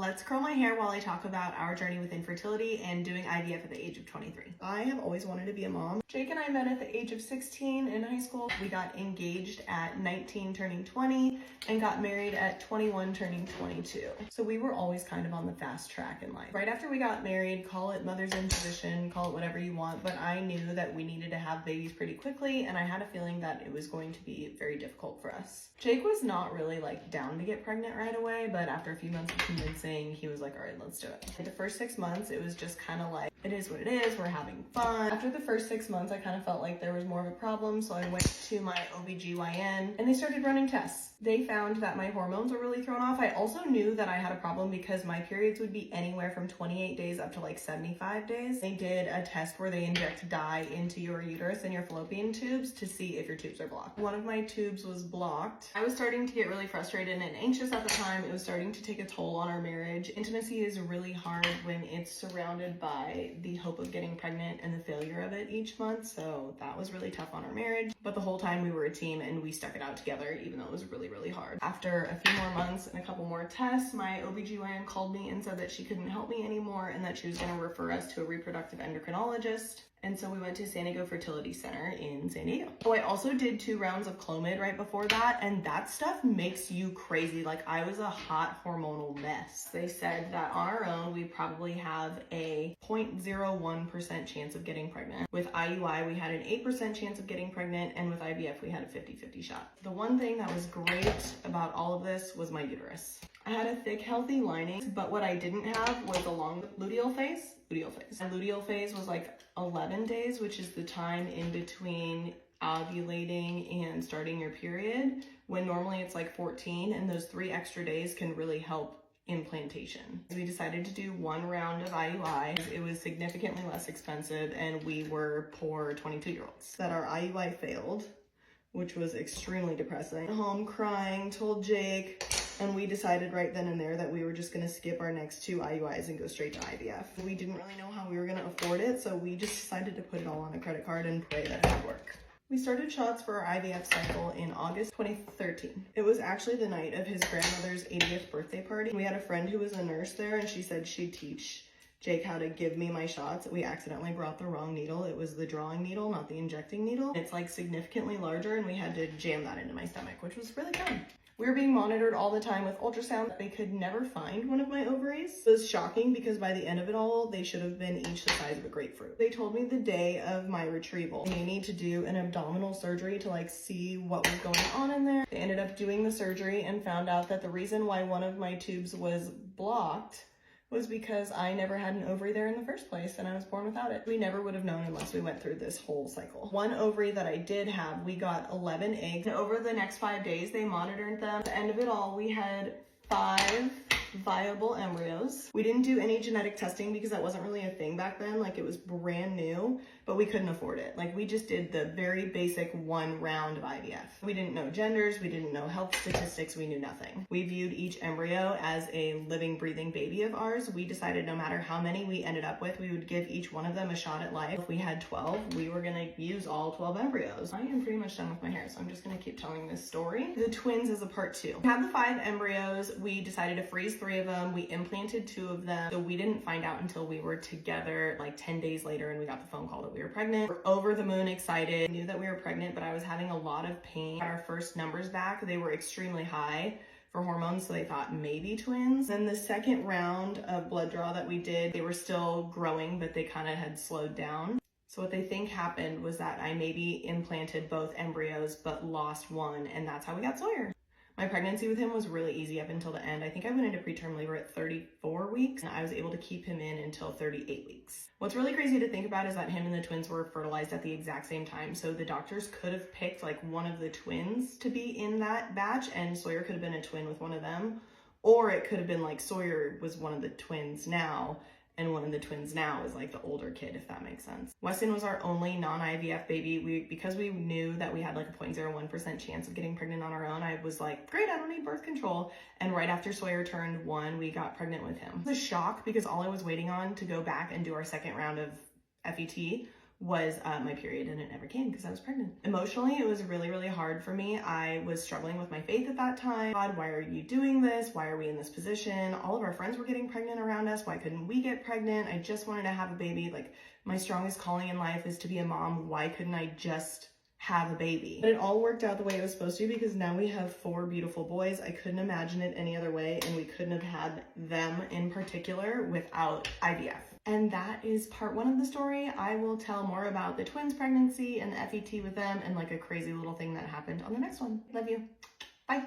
Let's curl my hair while I talk about our journey with infertility and doing IVF at the age of 23. I have always wanted to be a mom. Jake and I met at the age of 16 in high school. We got engaged at 19 turning 20 and got married at 21 turning 22. So we were always kind of on the fast track in life. Right after we got married, call it mother's intuition, call it whatever you want, but I knew that we needed to have babies pretty quickly, and I had a feeling that it was going to be very difficult for us. Jake was not really like down to get pregnant right away, but after a few months of convincing, he was like, all right, let's do it. The first 6 months, it was just kind of like, it is what it is, we're having fun. After the first 6 months, I kind of felt like there was more of a problem, so I went to my OBGYN and they started running tests. They found that my hormones were really thrown off. I also knew that I had a problem because my periods would be anywhere from 28 days up to like 75 days. They did a test where they inject dye into your uterus and your fallopian tubes to see if your tubes are blocked. One of my tubes was blocked. I was starting to get really frustrated and anxious at the time. It was starting to take a toll on our marriage. Intimacy is really hard when it's surrounded by the hope of getting pregnant and the failure of it each month. So that was really tough on our marriage. But the whole time we were a team and we stuck it out together, even though it was really hard. After a few more months and a couple more tests, my OBGYN called me and said that she couldn't help me anymore and that she was going to refer us to a reproductive endocrinologist. And so we went to San Diego Fertility Center in San Diego. So I also did 2 rounds of Clomid right before that, and that stuff makes you crazy. Like, I was a hot hormonal mess. They said that on our own, we probably have a 0.01% chance of getting pregnant. With IUI, we had an 8% chance of getting pregnant, and with IVF, we had a 50-50 shot. The one thing that was great about all of this was my uterus. I had a thick, healthy lining, but what I didn't have was a long luteal phase. My luteal phase was like 11 days, which is the time in between ovulating and starting your period, when normally it's like 14, and those 3 extra days can really help implantation. We decided to do 1 round of IUI. It was significantly less expensive, and we were poor 22-year-olds. That our IUI failed, which was extremely depressing. Home crying, told Jake, and we decided right then and there that we were just gonna skip our next 2 IUIs and go straight to IVF. We didn't really know how we were gonna afford it, so we just decided to put it all on a credit card and pray that it would work. We started shots for our IVF cycle in August 2013. It was actually the night of his grandmother's 80th birthday party. We had a friend who was a nurse there, and she said she'd teach Jake how to give me my shots. We accidentally brought the wrong needle. It was the drawing needle, not the injecting needle. It's like significantly larger, and we had to jam that into my stomach, which was really fun. We were being monitored all the time with ultrasound. They could never find one of my ovaries. It was shocking because by the end of it all, they should have been each the size of a grapefruit. They told me the day of my retrieval, you need to do an abdominal surgery to like see what was going on in there. They ended up doing the surgery and found out that the reason why one of my tubes was blocked was because I never had an ovary there in the first place and I was born without it. We never would have known unless we went through this whole cycle. One ovary that I did have, we got 11 eggs. And over the next 5 days, they monitored them. At the end of it all, we had 5 viable embryos. We didn't do any genetic testing because that wasn't really a thing back then. Like, it was brand new, but we couldn't afford it. Like, we just did the very basic 1 round of IVF. We didn't know genders, we didn't know health statistics, we knew nothing. We viewed each embryo as a living, breathing baby of ours. We decided no matter how many we ended up with, we would give each one of them a shot at life. If we had 12, we were gonna use all 12 embryos. I am pretty much done with my hair, so I'm just gonna keep telling this story. The twins is a part 2. We had the 5 embryos. We decided to freeze 3 of them. We implanted 2 of them. So we didn't find out until we were together like 10 days later and we got the phone call that we were pregnant. We're over the moon excited. I knew that we were pregnant, but I was having a lot of pain. Our first numbers back, they were extremely high for hormones, so they thought maybe twins. Then the second round of blood draw that we did, they were still growing, but they kind of had slowed down. So what they think happened was that I maybe implanted both embryos, but lost one, and that's how we got Sawyer. My pregnancy with him was really easy up until the end. I think I went into preterm labor at 34 weeks, and I was able to keep him in until 38 weeks. What's really crazy to think about is that him and the twins were fertilized at the exact same time. So the doctors could have picked like one of the twins to be in that batch, and Sawyer could have been a twin with one of them. Or it could have been like Sawyer was one of the twins now, and one of the twins now is like the older kid, if that makes sense. Weston was our only non-IVF baby. Because we knew that we had like a 0.01% chance of getting pregnant on our own, I was like, great, I don't need birth control. And right after Sawyer turned 1, we got pregnant with him. It was a shock because all I was waiting on to go back and do our second round of FET was my period, and it never came because I was pregnant. Emotionally, it was really, really hard for me. I was struggling with my faith at that time. God, why are you doing this? Why are we in this position? All of our friends were getting pregnant around us. Why couldn't we get pregnant? I just wanted to have a baby. Like, my strongest calling in life is to be a mom. Why couldn't I just have a baby? But it all worked out the way it was supposed to, because now we have 4 beautiful boys. I couldn't imagine it any other way, and we couldn't have had them in particular without IVF. And that is part 1 of the story. I will tell more about the twins pregnancy and the FET with them and like a crazy little thing that happened on the next one. Love you. Bye.